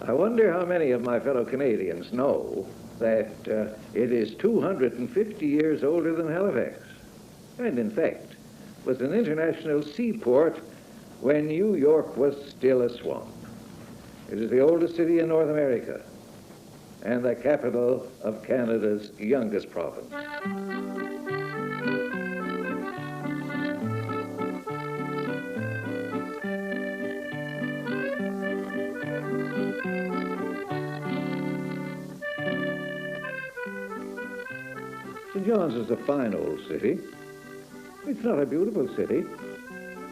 I wonder how many of my fellow Canadians know that it is 250 years older than Halifax, and in fact was an international seaport when New York was still a swamp. It is the oldest city in North America and the capital of Canada's youngest province. St. John's is a fine old city. It's not a beautiful city.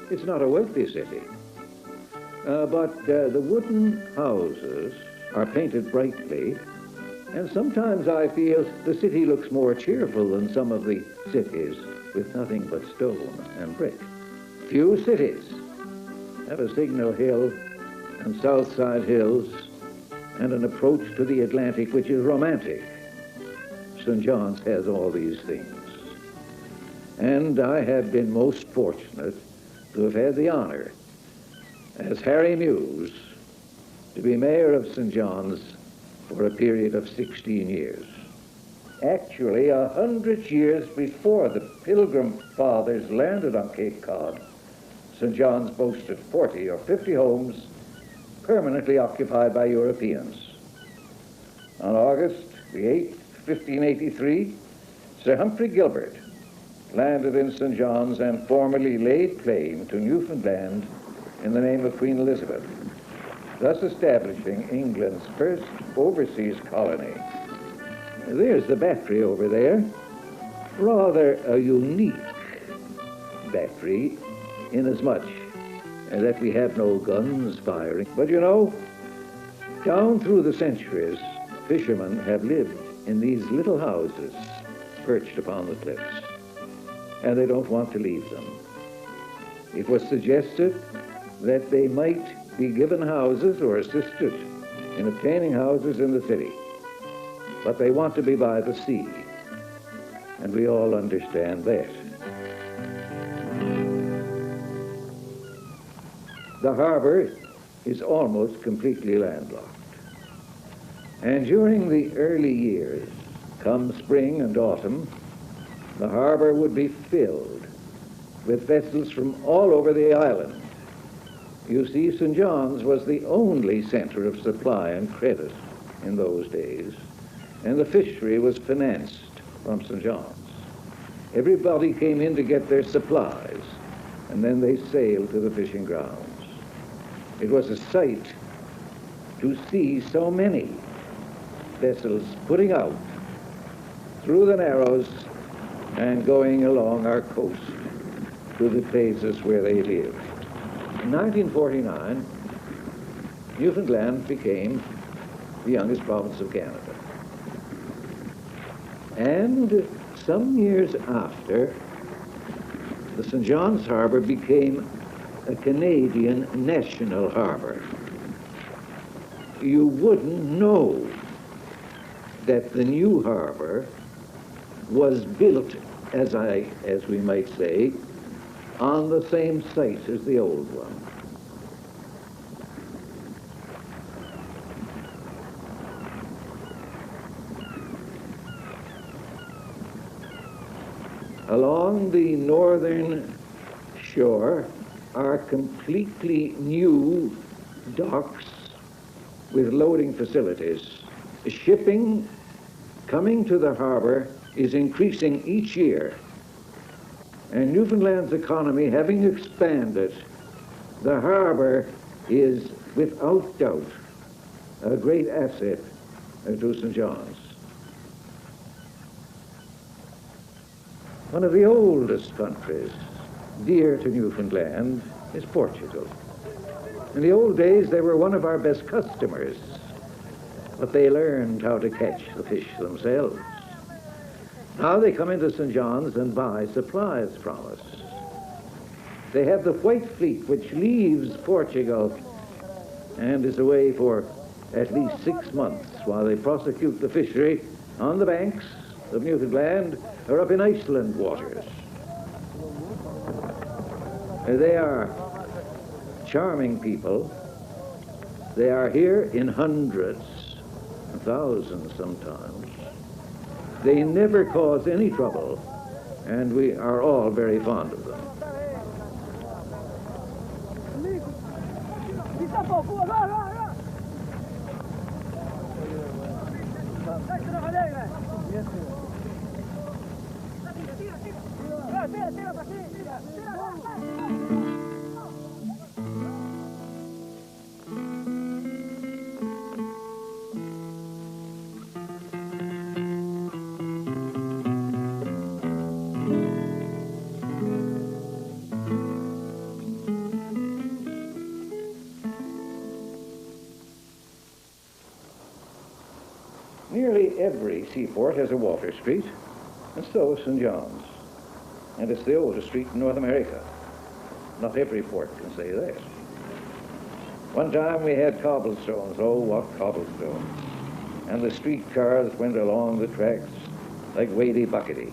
It's not a wealthy city. But the wooden houses are painted brightly, and sometimes I feel the city looks more cheerful than some of the cities with nothing but stone and brick. Few cities have a signal hill and south side hills and an approach to the Atlantic which is romantic. St. John's has all these things. And I have been most fortunate to have had the honor, as Harry Muse, to be mayor of St. John's for a period of 16 years. Actually, 100 years before the Pilgrim Fathers landed on Cape Cod, St. John's boasted 40 or 50 homes permanently occupied by Europeans. On August the 8th, 1583, Sir Humphrey Gilbert landed in St. John's and formally laid claim to Newfoundland in the name of Queen Elizabeth, thus establishing England's first overseas colony. There's the battery over there, rather a unique battery inasmuch that we have no guns firing. But you know, down through the centuries, fishermen have lived in these little houses perched upon the cliffs, and they don't want to leave them. It was suggested that they might be given houses or assisted in obtaining houses in the city, but they want to be by the sea, and we all understand that. The harbor is almost completely landlocked. And during the early years, come spring and autumn, the harbor would be filled with vessels from all over the island. You see, St. John's was the only center of supply and credit in those days, and the fishery was financed from St. John's. Everybody came in to get their supplies, and then they sailed to the fishing grounds. It was a sight to see so many vessels putting out through the Narrows and going along our coast to the places where they lived. In 1949, Newfoundland became the youngest province of Canada. And some years after, the St. John's Harbor became a Canadian national harbor. You wouldn't know that the new harbor was built, as we might say, on the same site as the old one. Along the northern shore are completely new docks with loading facilities. Shipping coming to the harbor is increasing each year, and Newfoundland's economy having expanded, the harbor is without doubt a great asset to St. John's. One of the oldest countries dear to Newfoundland is Portugal. In the old days, they were one of our best customers, but they learned how to catch the fish themselves. Now they come into St. John's and buy supplies from us. They have the White Fleet, which leaves Portugal and is away for at least 6 months while they prosecute the fishery on the banks of Newfoundland or up in Iceland waters. They are charming people, They are here in hundreds, thousands sometimes. They never cause any trouble, and we are all very fond of them. Nearly every seaport has a water street, and so is St. John's. And it's the oldest street in North America. Not every port can say that. One time we had cobblestones, oh what cobblestones. And the streetcars went along the tracks like wadey buckety.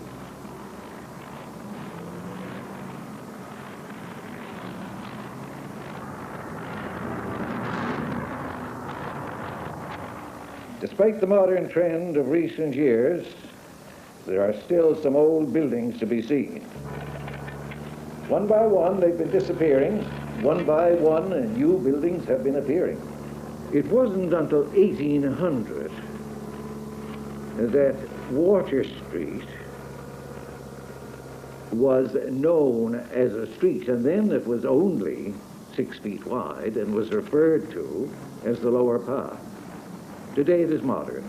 Despite the modern trend of recent years, there are still some old buildings to be seen. One by one, they've been disappearing. One by one, new buildings have been appearing. It wasn't until 1800 that Water Street was known as a street, and then it was only 6 feet wide and was referred to as the Lower Path. Today it is modern,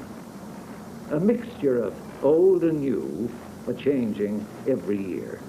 a mixture of old and new, but changing every year.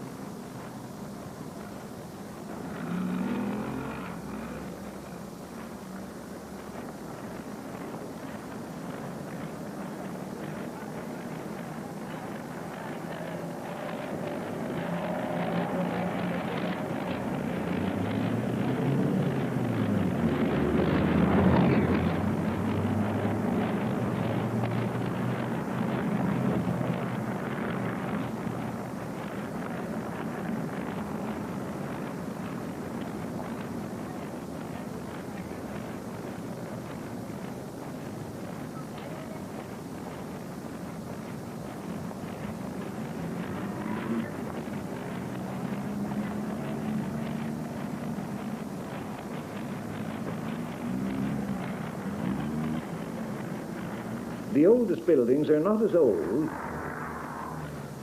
The oldest buildings are not as old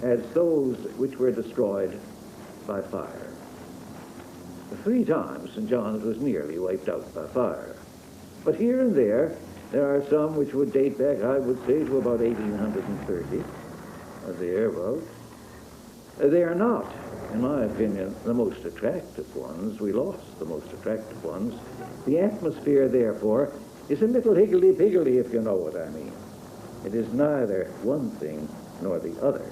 as those which were destroyed by fire. 3 times St. John's was nearly wiped out by fire. But here and there are some which would date back, I would say, to about 1830, or thereabouts. They are not, in my opinion, the most attractive ones. We lost the most attractive ones. The atmosphere, therefore, is a little higgledy-piggledy, if you know what I mean. It is neither one thing nor the other.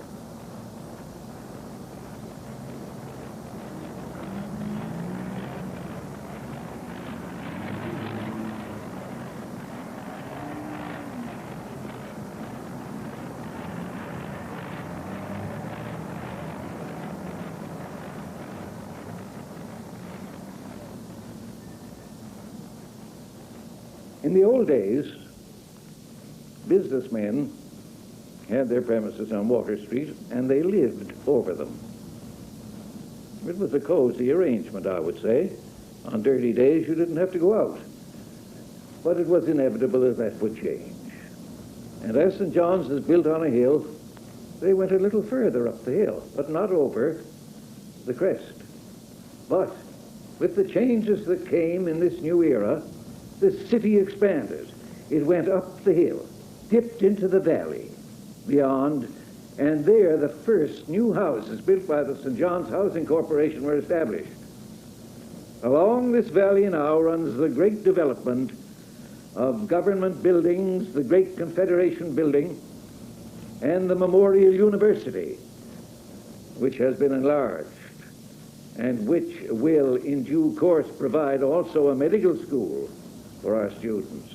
In the old days, businessmen had their premises on Water Street, and they lived over them. It was a cozy arrangement, I would say. On dirty days, you didn't have to go out. But it was inevitable that that would change. And as St. John's is built on a hill, they went a little further up the hill, but not over the crest. But with the changes that came in this new era, the city expanded. It went up the hill, dipped into the valley beyond, and there the first new houses built by the St. John's Housing Corporation were established. Along this valley now runs the great development of government buildings, the great Confederation building, and the Memorial University, which has been enlarged, and which will in due course provide also a medical school for our students.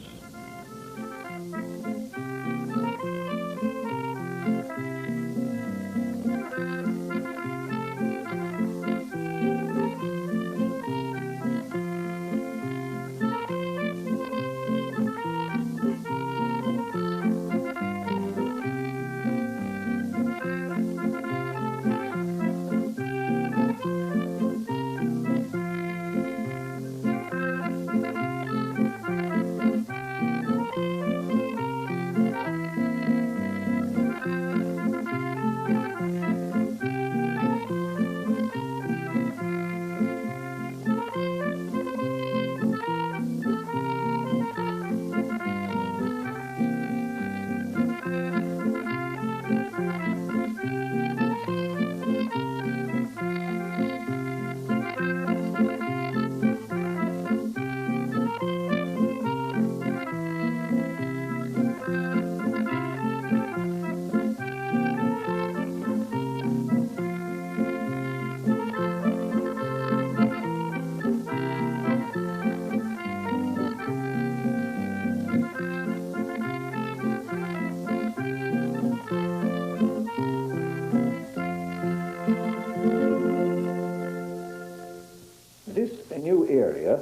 this new area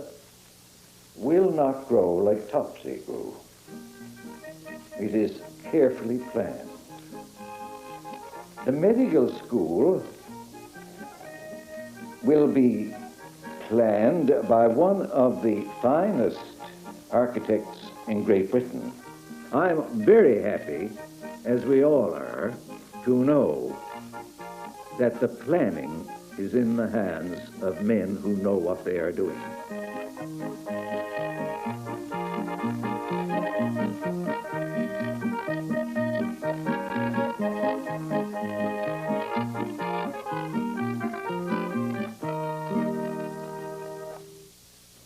will not grow like topsy grew. It is carefully planned. The medical school will be planned by one of the finest architects in Great Britain. I'm very happy, as we all are, to know that the planning is in the hands of men who know what they are doing.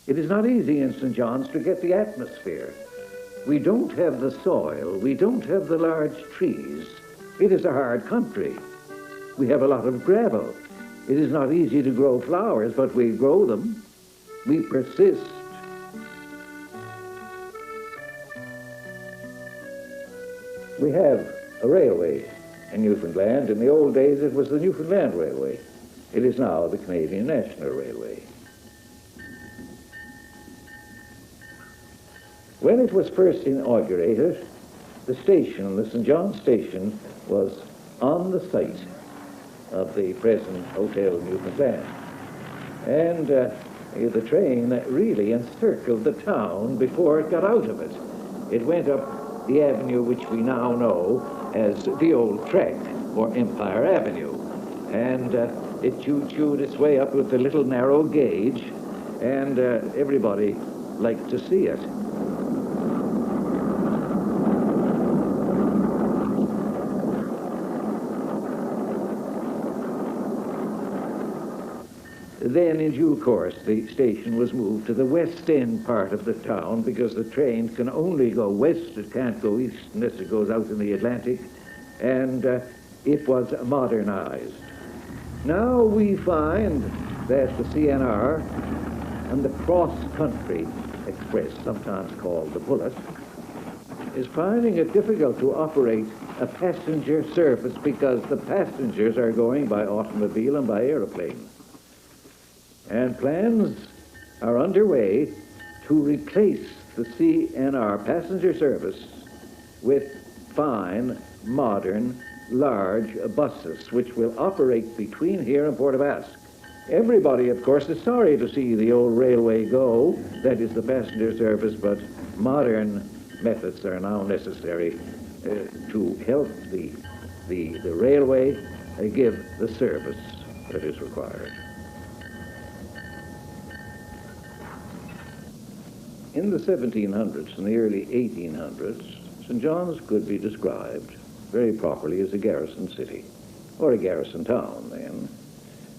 It is not easy in St. John's to get the atmosphere. We don't have the soil, we don't have the large trees. It is a hard country. We have a lot of gravel. It is not easy to grow flowers, but we grow them. We persist. We have a railway in Newfoundland. In the old days, it was the Newfoundland Railway. It is now the Canadian National Railway. When it was first inaugurated, the station, the St. John station, was on the site of the present Hotel Newfoundland. And the train really encircled the town before it got out of it. It went up the avenue which we now know as the old track, or Empire Avenue. And it chewed its way up with a little narrow gauge, and everybody liked to see it. Then, in due course, the station was moved to the west end part of the town because the train can only go west, it can't go east unless it goes out in the Atlantic, and it was modernized. Now we find that the CNR and the cross-country express, sometimes called the Bullet, is finding it difficult to operate a passenger service because the passengers are going by automobile and by aeroplane. And plans are underway to replace the CNR passenger service with fine, modern, large buses, which will operate between here and Port of Ask. Everybody, of course, is sorry to see the old railway go, that is the passenger service, but modern methods are now necessary to help the railway give the service that is required. In the 1700s and the early 1800s, St. John's could be described very properly as a garrison city, or a garrison town then,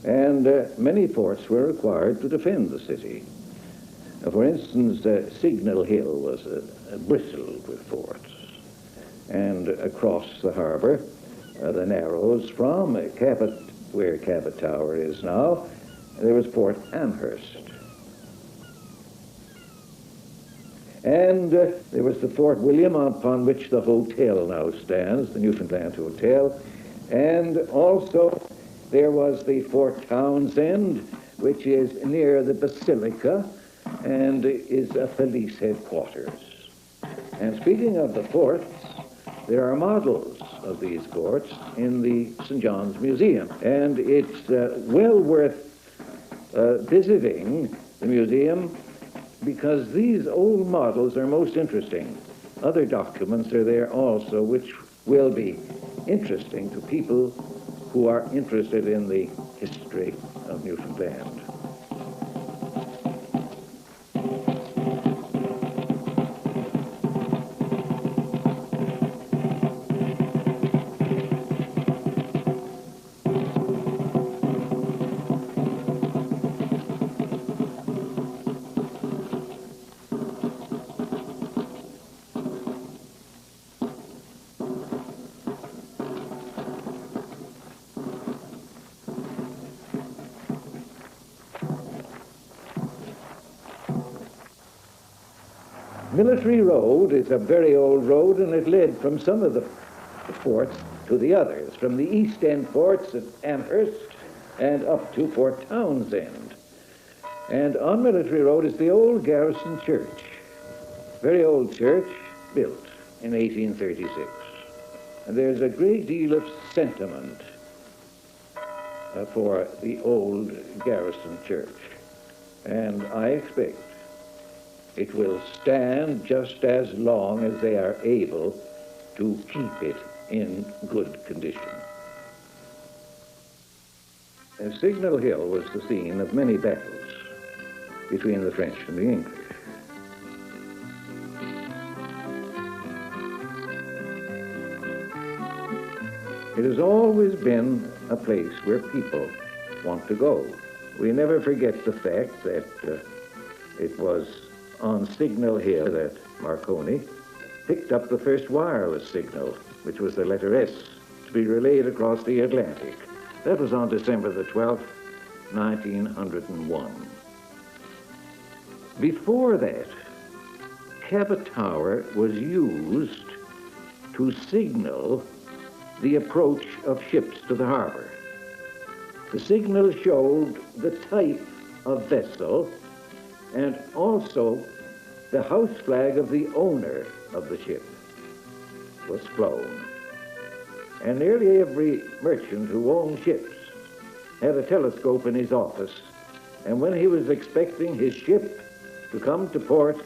and many forts were required to defend the city. For instance, Signal Hill was bristled with forts, and across the harbor, the Narrows, from Cabot, where Cabot Tower is now, there was Fort Amherst. And there was the Fort William, upon which the hotel now stands, the Newfoundland Hotel. And also there was the Fort Townsend, which is near the Basilica and is a police headquarters. And speaking of the forts, there are models of these forts in the St. John's Museum. And it's well worth visiting the museum, because these old models are most interesting. Other documents are there also which will be interesting to people who are interested in the history of Newfoundland. Military Road is a very old road, and it led from some of the forts to the others, from the East End forts at Amherst and up to Fort Townsend. And on Military Road is the old garrison church. Very old church, built in 1836. And there's a great deal of sentiment for the old garrison church. And I expect it will stand just as long as they are able to keep it in good condition. Signal Hill was the scene of many battles between the French and the English. It has always been a place where people want to go. We never forget the fact that it was on Signal Hill that Marconi picked up the first wireless signal, which was the letter S, to be relayed across the Atlantic. That was on December the 12th, 1901. Before that, Cabot Tower was used to signal the approach of ships to the harbor. The signal showed the type of vessel and also the house flag of the owner of the ship was flown. And nearly every merchant who owned ships had a telescope in his office, and when he was expecting his ship to come to port,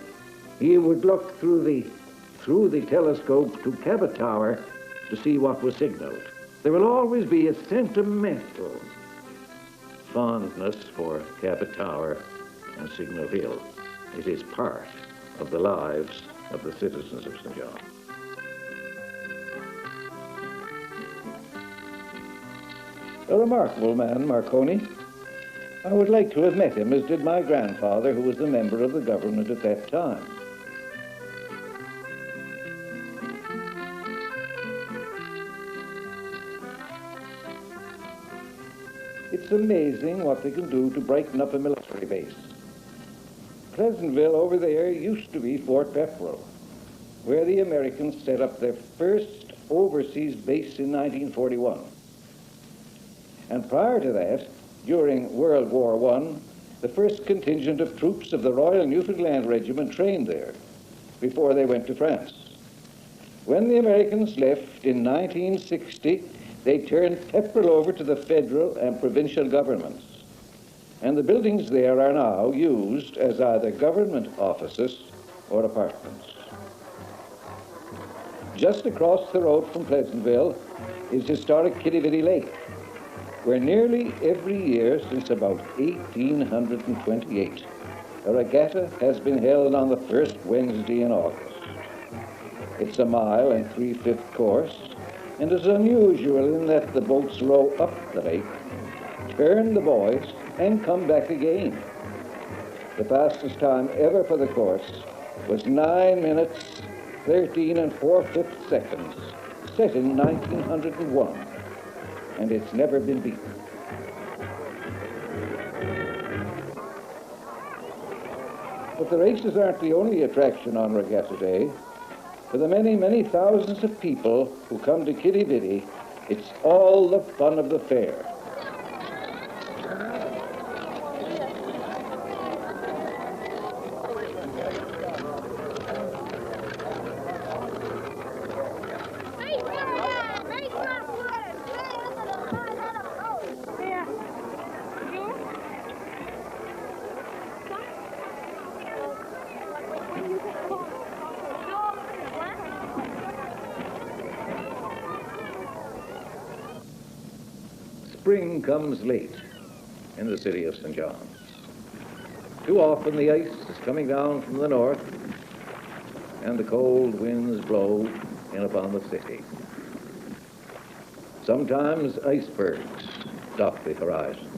he would look through the telescope to Cabot Tower to see what was signaled. There will always be a sentimental fondness for Cabot Tower and Signal Hill. It is part of the lives of the citizens of St. John. A remarkable man, Marconi. I would like to have met him, as did my grandfather, who was a member of the government at that time. It's amazing what they can do to brighten up a military base. Pleasantville over there used to be Fort Pepperell, where the Americans set up their first overseas base in 1941. And prior to that, during World War I, the first contingent of troops of the Royal Newfoundland Regiment trained there before they went to France. When the Americans left in 1960, they turned Pepperell over to the federal and provincial governments. And the buildings there are now used as either government offices or apartments. Just across the road from Pleasantville is historic Kitty Lake, where nearly every year since about 1828, a regatta has been held on the first Wednesday in August. It's a 1 3/5 course, and is unusual in that the boats row up the lake, turn the buoys, and come back again. The fastest time ever for the course was 9 minutes, 13 4/5 seconds, set in 1901, and it's never been beaten. But the races aren't the only attraction on Regatta Day. For the many, many thousands of people who come to Kitty Vitty, it's all the fun of the fair. Spring comes late in the city of St. John's. Too often the ice is coming down from the north and the cold winds blow in upon the city. Sometimes icebergs dot the horizon.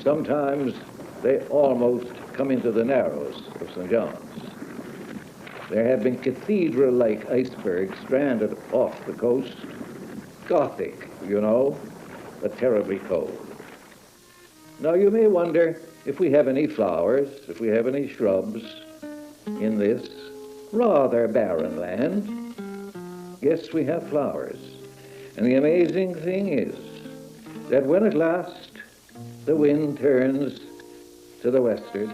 Sometimes they almost come into the narrows of St. John's. There have been cathedral-like icebergs stranded off the coast, Gothic, you know, but terribly cold. Now you may wonder if we have any flowers, if we have any shrubs in this rather barren land. Yes, we have flowers. And the amazing thing is that when at last the wind turns to the westward,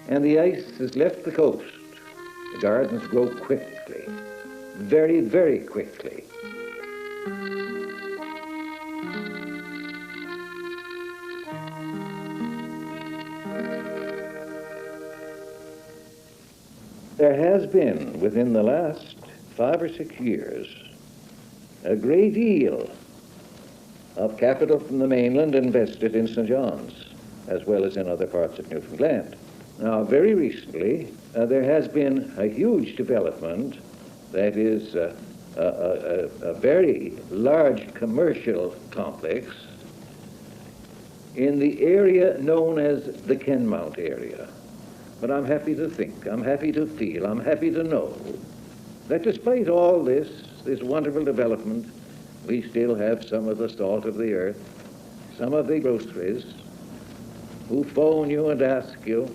and the ice has left the coast. The gardens grow quickly, very, very quickly. There has been, within the last 5 or 6 years, a great deal of capital from the mainland invested in St. John's, as well as in other parts of Newfoundland. Now, very recently, there has been a huge development that is a very large commercial complex in the area known as the Kenmount area. But I'm happy to think, I'm happy to feel, I'm happy to know that despite all this wonderful development, we still have some of the salt of the earth, some of the groceries, who phone you and ask you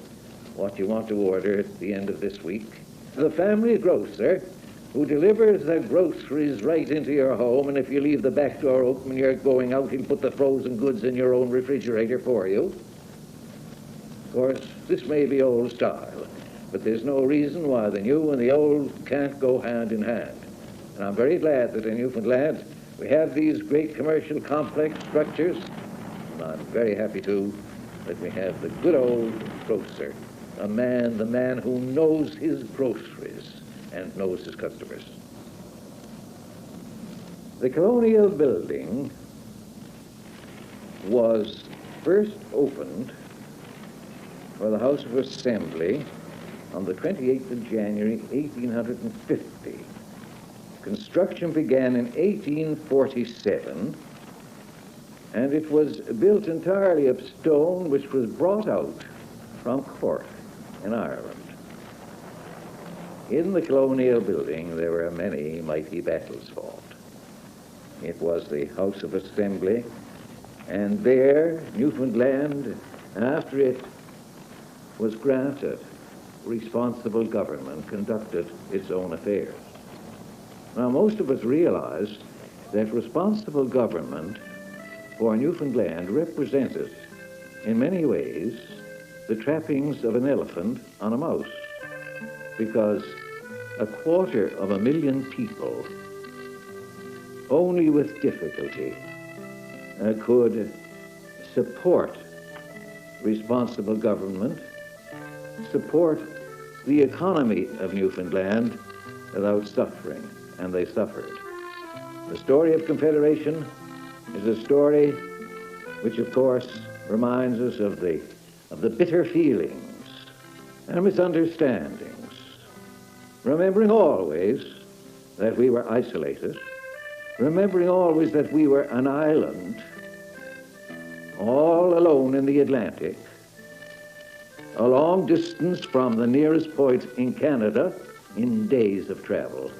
what you want to order at the end of this week. The family grocer who delivers the groceries right into your home, and if you leave the back door open when you're going out, he'll put the frozen goods in your own refrigerator for you. Of course, this may be old style, but there's no reason why the new and the old can't go hand in hand. And I'm very glad that in Newfoundland we have these great commercial complex structures, and I'm very happy too that we have the good old grocer, the man who knows his groceries and knows his customers. The Colonial Building was first opened for the House of Assembly on the 28th of January, 1850. Construction began in 1847, and it was built entirely of stone which was brought out from Cork in Ireland. In the Colonial Building there were many mighty battles fought. It was the House of Assembly, and there Newfoundland, after it was granted responsible government, conducted its own affairs. Now, most of us realize that responsible government for Newfoundland represented, in many ways, the trappings of an elephant on a mouse, because 250,000 people, only with difficulty, could support responsible government, support the economy of Newfoundland without suffering, and they suffered. The story of Confederation is a story which, of course, reminds us of the bitter feelings and misunderstandings, remembering always that we were isolated, remembering always that we were an island, all alone in the Atlantic, a long distance from the nearest point in Canada in days of travel.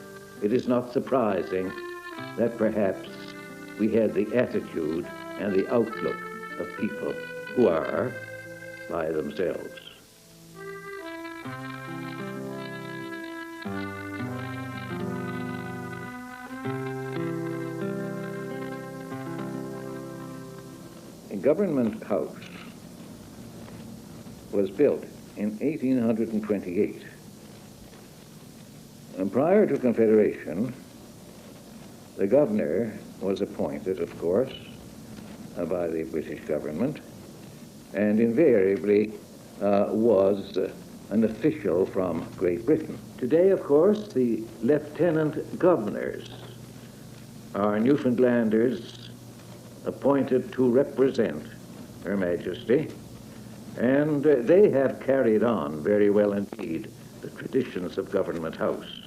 It is not surprising that perhaps we had the attitude and the outlook of people who are by themselves. A government house was built in 1828. And prior to Confederation, the governor was appointed, of course, by the British government, and invariably was an official from Great Britain. Today, of course, the lieutenant governors are Newfoundlanders appointed to represent Her Majesty, and they have carried on very well indeed the traditions of Government House.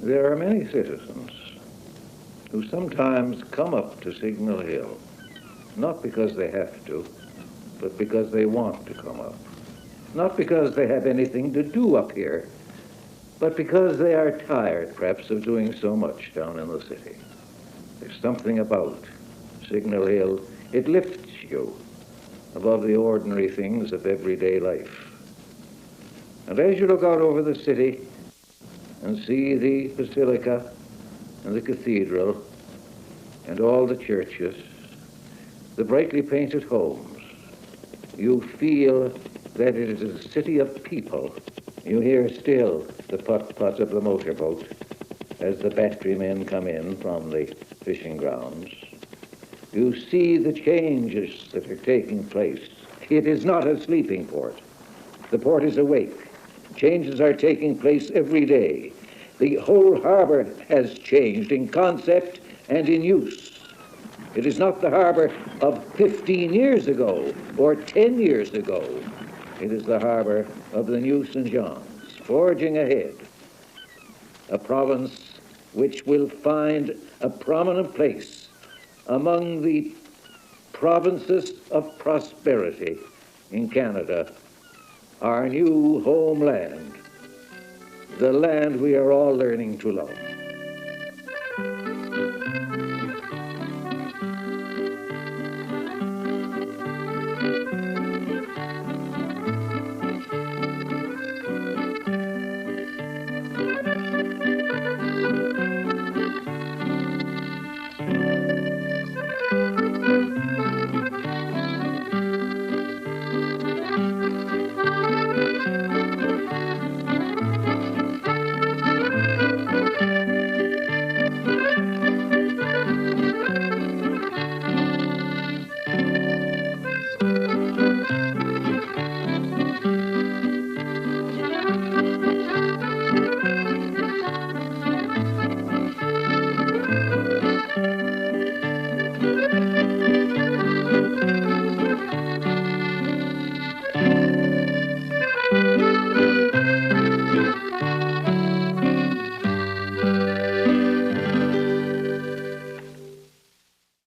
There are many citizens who sometimes come up to Signal Hill, not because they have to, but because they want to come up. Not because they have anything to do up here, but because they are tired, perhaps, of doing so much down in the city. There's something about Signal Hill. It lifts you above the ordinary things of everyday life. And as you look out over the city and see the basilica and the cathedral and all the churches, the brightly painted homes, you feel that it is a city of people. You hear still the putt-putt of the motorboat as the batterymen come in from the fishing grounds. You see the changes that are taking place. It is not a sleeping port. The port is awake. Changes are taking place every day. The whole harbor has changed in concept and in use. It is not the harbor of 15 years ago or 10 years ago. It is the harbor of the new St. John's, forging ahead, a province which will find a prominent place among the provinces of prosperity in Canada, our new homeland, the land we are all learning to love.